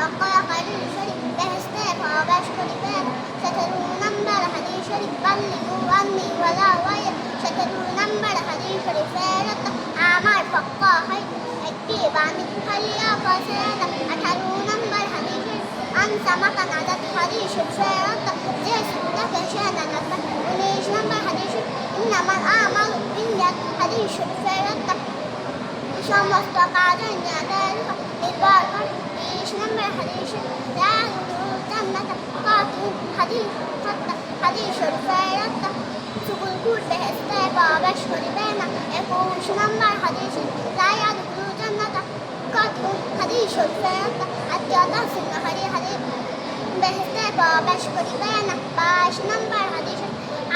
فقال خليل شريف بهسته فأباش كريبان شتروا نمبر حديث شريف بلغوا عني ولا ويا شتروا نمبر حديث شريف فارت আমার পক্কা হয় একটি বাণী খালিয়া ফাসেনা 18 নম্বর হাদিস আনসামাকা নাজাত হাদিস ফেরত যে সুন্নাহ শানা নাজাত 19 নম্বর হাদিস ইন্নামাল আমালু বিন্নিয়াত হাদিস ফেরত সমস্ত কাজের নিয়তের নির্ভর করে 20 নম্বর হাদিস লা জান্নাত কাতুল হাদিস হাদিস ফেরত সুকুল বেহেশতে প্রবেশ করিবে না 21 নম্বর হাদিস লা ইয়াদখুলু জান্নাতা কাতুল হাদিস ফেরত আত্যাদা সুন্নাহরি হাদিস বেহেশতে প্রবেশ করিবে না 22 নম্বর হাদিস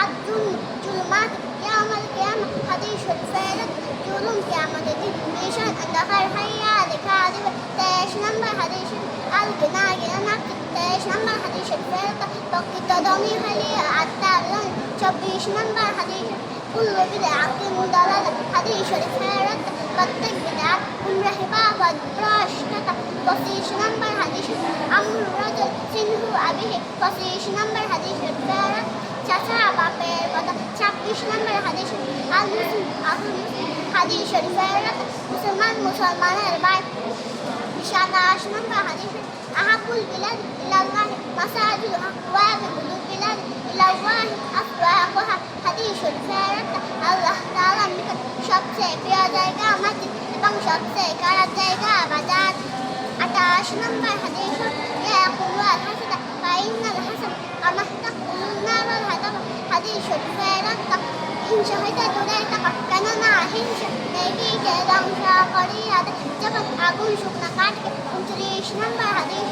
আদুল জুলমাত ইয়াউমাল কিয়ামah হাদিস ফেরত জুলুম কিয়ামতের দিন নিশান আন্দাহার হাইয়া লিকাযিব 23 নম্বর হাদিস আল গিনা গিনা 23 নম্বর হাদিস ফেরত প্রকৃত ধনী হলে আত্মার 24 নম্বর হাদিস কুল্লু বিদআতিন দালাল হাদিস ফেরত প্রত্যেক বিদআত গুমরাহি বা ভ্রষ্টতা 25 নম্বর হাদিস আমরু রাজুল সিনহু আবিহি 25 নম্বর হাদিস ফেরত চাচা বাপের কথা 26 নম্বর হাদিস আল মুসলিম আহুল হাদিস ফেরত মুসলমানের ভাই 27 নম্বর হাদিস আহাবুল বিলাদ ইলাল্লাহ মাসাজিদুহা ওয়া আবদুল বিলাদ ইলাল্লাহ আসওয়াকুহা হাদিস ফেরত আল্লাহ তাআলার নিকট সবচেয়ে প্রিয় জায়গা মসজিদ এবং সবচেয়ে খারাপ জায়গা বাজার 28 নম্বর হাদিস ইয়াকুলু আল হাসাদ ফাইনাল হাসাদ আমাহতাকুল নার হাদাব হাদিস ফেরত হিংসা হইতে দূরে থাকা কেননা হিংসা নেকিকে ধ্বংস করিয়া দেয় যখন আগুন শুকনা কাঠকে 29 নম্বর হাদিস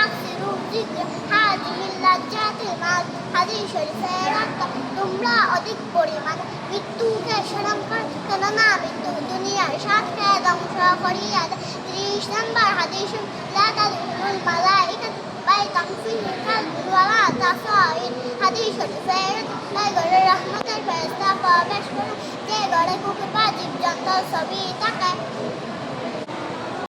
আকসিরু যিকর হাযিহিল লাজ্জাতিল মাউত হাদিস ফেরত তোমরা অধিক পরিমাণে মৃত্যুকে স্মরণ কর কেননা মৃত্যু দুনিয়ার সাথে ধ্বংস করিয়া দেয় 30 নম্বর হাদিস লা তাদখুলুল মালাইকাতু বাইতান ফিহি কালবুন ওয়ালা তাসাইর হাদিস ফেরত ঘরে রহমতের ফেরেশতা প্রবেশ করে যে ঘরে কুকুর বা জীবজন্তুর ছবি থাকে